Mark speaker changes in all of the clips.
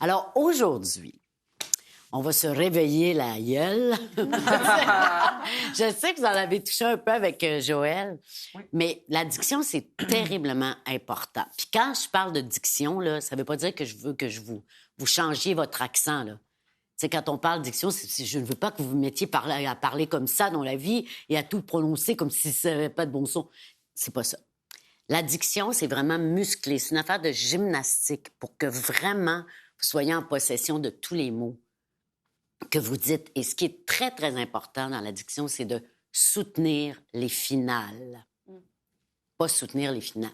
Speaker 1: Alors, aujourd'hui, on va se réveiller la gueule. Je sais que vous en avez touché un peu avec Joël, mais la diction, c'est terriblement important. Puis quand je parle de diction, là, ça ne veut pas dire que je veux que vous changiez votre accent, là. Tu sais, quand on parle diction, je ne veux pas que vous vous mettiez à parler comme ça dans la vie et à tout prononcer comme si ça n'avait pas de bon son. C'est pas ça. La diction, c'est vraiment musclé. C'est une affaire de gymnastique pour que vraiment vous soyez en possession de tous les mots que vous dites. Et ce qui est très, très important dans la diction, c'est de soutenir les finales. Pas soutenir les finales.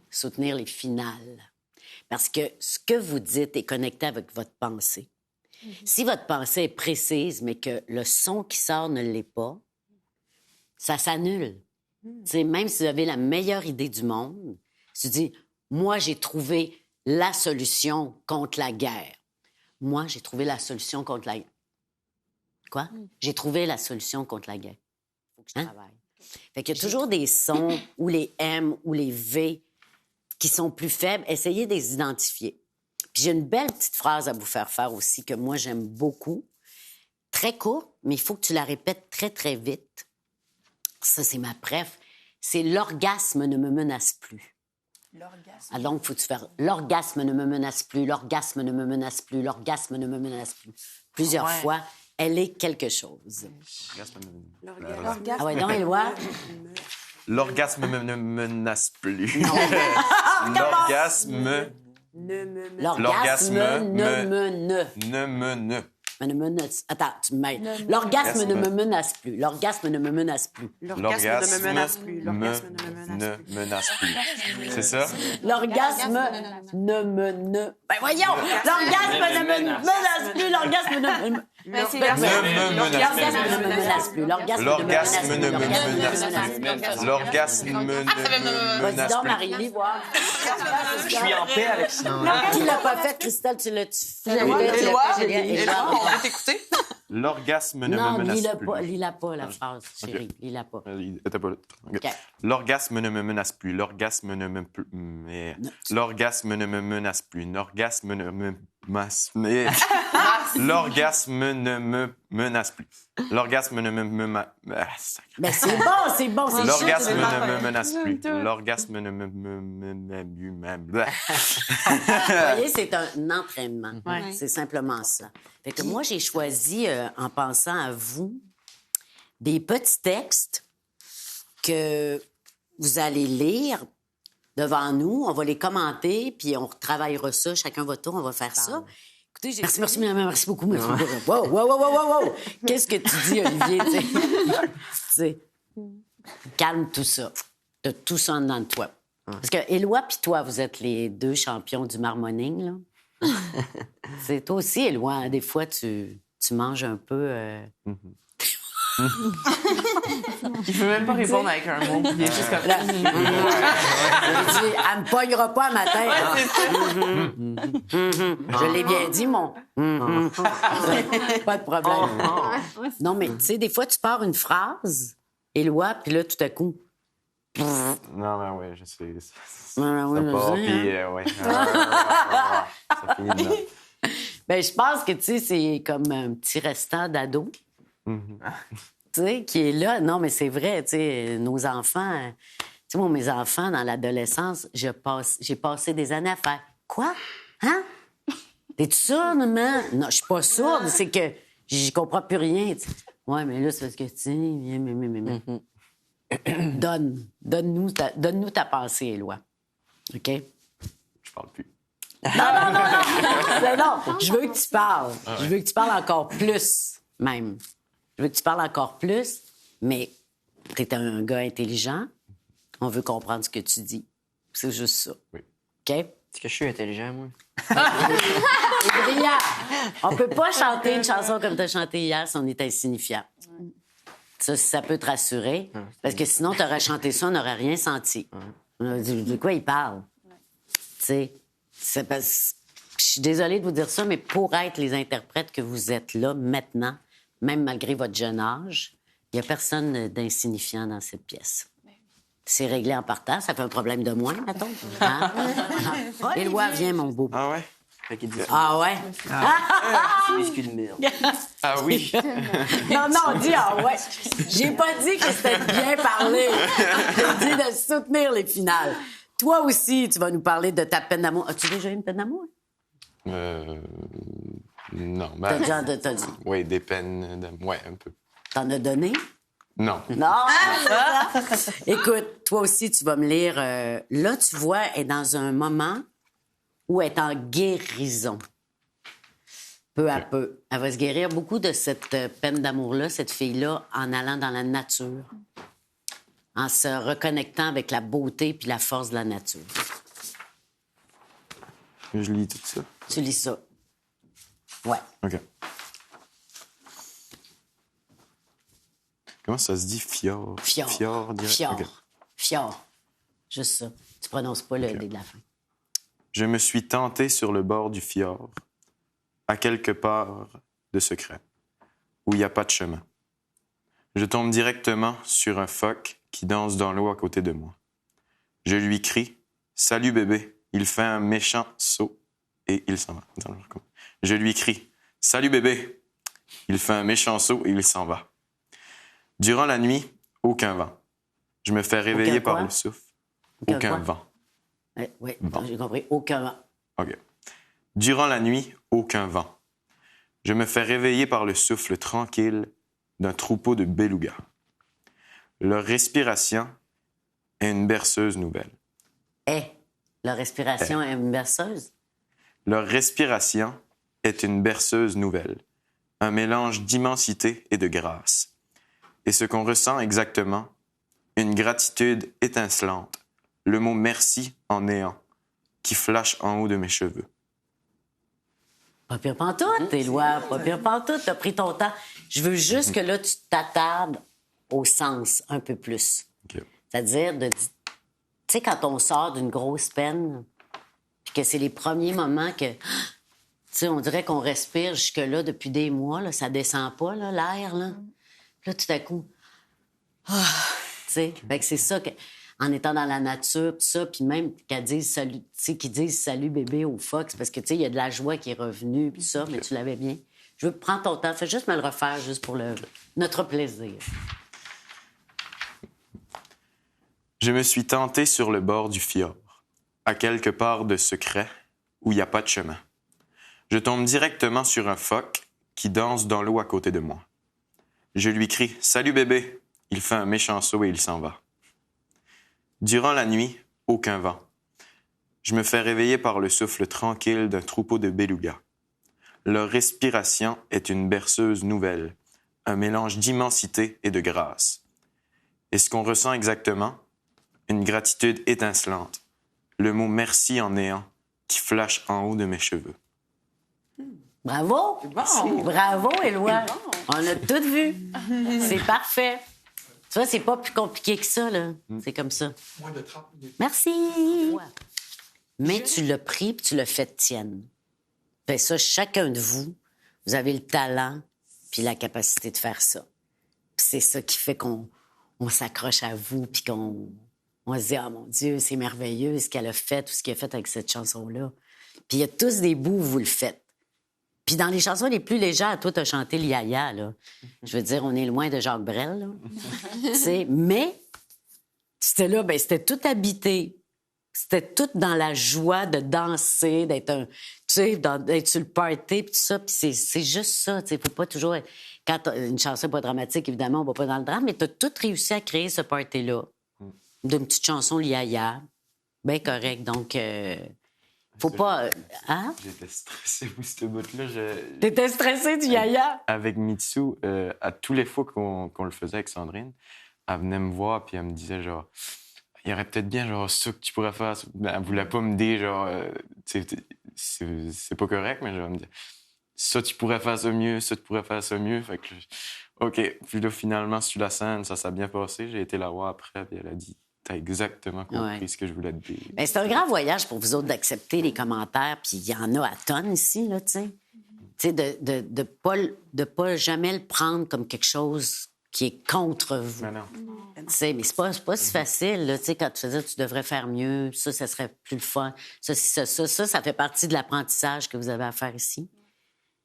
Speaker 1: Soutenir les finales. Parce que ce que vous dites est connecté avec votre pensée. Si votre pensée est précise, mais que le son qui sort ne l'est pas, ça s'annule. T'sais, même si vous avez la meilleure idée du monde, si tu dis « Moi, j'ai trouvé la solution contre la guerre. » Moi, j'ai trouvé la solution contre la guerre. Quoi? J'ai trouvé la solution contre la guerre. Il faut que je travaille. Fait qu'il y a toujours des sons ou les M ou les V qui sont plus faibles. Essayez de les identifier. Puis j'ai une belle petite phrase à vous faire aussi que moi, j'aime beaucoup. Très courte, mais il faut que tu la répètes très, très vite. Ça, c'est ma préf. C'est « L'orgasme ne me menace plus ».
Speaker 2: L'orgasme.
Speaker 1: Ah, donc, faut-tu faire « L'orgasme ne me menace plus, l'orgasme ne me menace plus, l'orgasme ne me menace plus ». Plusieurs fois, elle est quelque chose.
Speaker 2: L'orgasme.
Speaker 1: Ah ouais, donc, Éloi?
Speaker 3: L'orgasme ne menace plus. L'orgasme
Speaker 1: L'orgasme
Speaker 3: ne me.
Speaker 1: me menace. Attends, tu me mets. L'orgasme ne me menace plus. L'orgasme ne me menace plus.
Speaker 2: L'orgasme ne me menace plus. L'orgasme
Speaker 3: ne menace plus. C'est ça?
Speaker 1: L'orgasme ne me... Ben voyons! L'orgasme ne me menace plus. L'orgasme ne me... L'orgasme ne me menace plus.
Speaker 3: L'orgasme ne me menace plus. L'orgasme ne me
Speaker 1: Vas-y
Speaker 3: menace
Speaker 1: donc,
Speaker 3: plus.
Speaker 1: Marie-Lie, voir.
Speaker 4: Je suis en paix avec ça.
Speaker 1: Qui l'a pas fait, Christelle? Tu l'as-tu fait?
Speaker 2: Éloi,
Speaker 1: Éloi,
Speaker 2: on veut t'écouter?
Speaker 3: L'orgasme ne me
Speaker 1: non,
Speaker 3: menace
Speaker 1: lis-la
Speaker 3: plus.
Speaker 1: pas, lis-la pas, la phrase, chérie. Lis-la pas.
Speaker 3: T'as pas là.
Speaker 1: OK.
Speaker 3: L'orgasme ne me menace plus. L'orgasme ne me... mais- L'orgasme ne me menace plus. L'orgasme ne me... L'orgasme ne me menace plus. L'orgasme ne me...
Speaker 1: Ben c'est bon, c'est
Speaker 3: L'orgasme
Speaker 1: juste.
Speaker 3: ne me menace plus. L'orgasme ne me...
Speaker 1: Vous voyez, c'est un entraînement.
Speaker 2: Ouais.
Speaker 1: C'est simplement ça. Fait que moi, j'ai choisi, en pensant à vous, des petits textes que vous allez lire devant nous. On va les commenter, puis on retravaillera ça. Chacun votre tour, on va faire ça. Écoutez, merci beaucoup. Wow. Qu'est-ce que tu dis, Olivier? Tu sais, calme tout ça. T'as tout ça en dedans de toi. Parce que Éloi puis toi, vous êtes les deux champions du marmoning, là. C'est toi aussi, Éloi. Hein, des fois, tu manges un peu...
Speaker 2: Il veut même pas répondre avec un mot. Il est juste comme...
Speaker 1: Elle me pognera pas un matin. Je l'ai bien dit, mon. Pas de problème. Non, mais tu sais, des fois, tu pars une phrase, Éloi, puis là, tout à coup...
Speaker 3: Non, mais oui, je sais.
Speaker 1: Ouais, je
Speaker 3: part,
Speaker 1: sais,
Speaker 3: puis,
Speaker 1: hein.
Speaker 3: ouais. Ça finit de là.
Speaker 1: Ben, je pense que, tu sais, c'est comme un petit restant d'ado. Tu sais, qui est là. Non, mais c'est vrai, tu sais, nos enfants... Tu sais, moi, mes enfants, dans l'adolescence, j'ai passé des années à faire « Quoi? Hein? T'es-tu sourde, maman? » Non, je suis pas sourde, c'est que je comprends plus rien. Tu sais. Ouais, mais là, c'est parce que, tu sais... Donne-nous ta pensée, Éloi. OK?
Speaker 3: Je parle plus.
Speaker 1: Non, je veux que tu parles. Je veux que tu parles encore plus, même. Je veux que tu parles encore plus, mais t'es un gars intelligent. On veut comprendre ce que tu dis. C'est juste ça.
Speaker 3: Oui.
Speaker 1: OK?
Speaker 4: Est-ce que je suis intelligent, moi?
Speaker 1: Et brillant. On peut pas chanter une chanson comme tu as chanté hier si on est insignifiant. Ça peut te rassurer. Parce que sinon, tu aurais chanté ça, on n'aurait rien senti. De quoi il parle? Tu sais, je suis désolée de vous dire ça, mais pour être les interprètes que vous êtes là, maintenant, même malgré votre jeune âge, il n'y a personne d'insignifiant dans cette pièce. C'est réglé en partant, ça fait un problème de moins, mettons. Hein? Éloi, viens, mon beau.
Speaker 3: Ah ouais?
Speaker 4: Fait qu'il dit
Speaker 1: Ah ouais?
Speaker 4: c'est biscuit de merde.
Speaker 3: Ah oui.
Speaker 1: Non, dis ah ouais. J'ai pas dit que c'était de bien parler. J'ai dit de soutenir les finales. Toi aussi, tu vas nous parler de ta peine d'amour. As-tu déjà eu une peine d'amour?
Speaker 3: Non.
Speaker 1: T'as dit.
Speaker 3: Oui, des peines d'amour. Oui, un peu.
Speaker 1: T'en as donné?
Speaker 3: Non.
Speaker 1: Non! Écoute, toi aussi, tu vas me lire. Là, tu vois, elle est dans un moment où elle est en guérison. Peu à peu. Elle va se guérir beaucoup de cette peine d'amour-là, cette fille-là, en allant dans la nature, en se reconnectant avec la beauté puis la force de la nature.
Speaker 3: Je lis tout ça.
Speaker 1: Tu lis ça. Ouais.
Speaker 3: OK. Comment ça se dit, fjord?
Speaker 1: Fjord.
Speaker 3: Fjord, direct?
Speaker 1: Fjord.
Speaker 3: OK.
Speaker 1: Fjord. Juste ça. Tu prononces pas le D de la fin.
Speaker 3: Je me suis tenté sur le bord du fjord, à quelque part de secret, où il n'y a pas de chemin. Je tombe directement sur un phoque qui danse dans l'eau à côté de moi. Je lui crie « Salut bébé !» Il fait un méchant saut et il s'en va. Je lui crie « Salut bébé !» Il fait un méchant saut et il s'en va. Durant la nuit, aucun vent. Je me fais réveiller
Speaker 1: Aucun quoi?
Speaker 3: par le souffle.
Speaker 1: Aucun
Speaker 3: Aucun
Speaker 1: quoi?
Speaker 3: vent.
Speaker 1: Oui,
Speaker 3: Bon.
Speaker 1: j'ai compris. Aucun vent.
Speaker 3: OK. Durant la nuit, aucun vent. Je me fais réveiller par le souffle tranquille d'un troupeau de belugas. Leur respiration est une berceuse nouvelle.
Speaker 1: La respiration est une berceuse?
Speaker 3: Leur respiration est une berceuse nouvelle, un mélange d'immensité et de grâce. Et ce qu'on ressent exactement, une gratitude étincelante, le mot merci en néant, qui flash en haut de mes cheveux.
Speaker 1: Pas pire pantoute, Éloi. Pas pire pantoute. T'as pris ton temps. Je veux juste que là, tu t'attardes au sens un peu plus.
Speaker 3: OK.
Speaker 1: C'est-à-dire, tu sais, quand on sort d'une grosse peine, puis que c'est les premiers moments que, tu sais, on dirait qu'on respire jusque-là depuis des mois, là, ça descend pas, là, l'air, là. Puis là, tout à coup, tu sais, fait que c'est ça que, en étant dans la nature, tout ça, puis même qu'elles disent salut, tu sais, qu'ils disent salut bébé au Fox, parce que, tu sais, il y a de la joie qui est revenue, puis tout ça, mais tu l'avais bien. Je veux prendre ton temps, fais juste me le refaire, juste pour notre plaisir.
Speaker 3: Je me suis tenté sur le bord du fjord, à quelque part de secret, où il n'y a pas de chemin. Je tombe directement sur un phoque qui danse dans l'eau à côté de moi. Je lui crie « Salut bébé !» Il fait un méchant saut et il s'en va. Durant la nuit, aucun vent. Je me fais réveiller par le souffle tranquille d'un troupeau de belugas. Leur respiration est une berceuse nouvelle, un mélange d'immensité et de grâce. Et ce qu'on ressent exactement, une gratitude étincelante, le mot merci en néant qui flash en haut de mes cheveux.
Speaker 1: Bravo!
Speaker 2: Bon.
Speaker 1: Bravo, Éloi!
Speaker 2: Bon.
Speaker 1: On a tout vu. C'est parfait. Tu vois, c'est pas plus compliqué que ça, là. C'est comme ça.
Speaker 5: Moins de 30 minutes.
Speaker 1: Merci! Mais tu l'as pris puis tu l'as fait tienne. Fait ça, chacun de vous, vous avez le talent puis la capacité de faire ça. Puis c'est ça qui fait qu'on s'accroche à vous puis qu'on se dit « Ah, mon Dieu, c'est merveilleux ce qu'elle a fait, tout ce qu'elle a fait avec cette chanson-là. » Puis il y a tous des bouts où vous le faites. Puis dans les chansons les plus légères, toi, t'as chanté le Yaya, là. Je veux dire, on est loin de Jacques Brel, là. Tu sais, mais c'était là, ben c'était tout habité. C'était tout dans la joie de danser, d'être d'être sur le party, puis tout ça. Puis c'est juste ça, tu sais. Faut pas toujours être... Quand une chanson n'est pas dramatique, évidemment, on va pas dans le drame, mais t'as tout réussi à créer ce party-là. D'une petite chanson, le Yaya. Bien correct, donc... Faut pas... Hein?
Speaker 3: J'étais stressé pour ce bout-là.
Speaker 1: T'étais stressé du Yaya?
Speaker 3: Avec Mitsu, à tous les fois qu'on le faisait avec Sandrine, elle venait me voir puis elle me disait genre, il y aurait peut-être bien genre ça que tu pourrais faire. Ben, elle voulait pas me dire genre, c'est pas correct, mais genre, elle me dit, ça tu pourrais faire ça mieux, ça tu pourrais faire ça mieux. Fait que, OK. Puis là, finalement, sur la scène, ça s'est bien passé. J'ai été la voir après puis elle a dit, t'as exactement compris ce que je voulais te dire.
Speaker 1: Bien, c'est un grand voyage pour vous autres d'accepter les commentaires, puis il y en a à tonnes ici, là, tu sais. Tu sais, de pas jamais le prendre comme quelque chose qui est contre vous.
Speaker 3: Mais non.
Speaker 1: Tu sais, mais c'est pas si facile, là, tu sais, quand tu faisais, tu devrais faire mieux, ça serait plus le fun. Ça fait partie de l'apprentissage que vous avez à faire ici.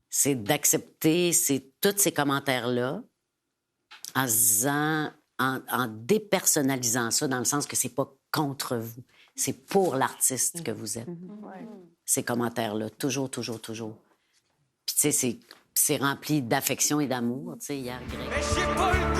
Speaker 1: C'est d'accepter tous ces commentaires-là en se disant, en dépersonnalisant ça, dans le sens que c'est pas contre vous, c'est pour l'artiste que vous êtes. Ces commentaires-là, toujours, toujours, toujours. Puis, tu sais, c'est rempli d'affection et d'amour, tu sais, hier, Greg.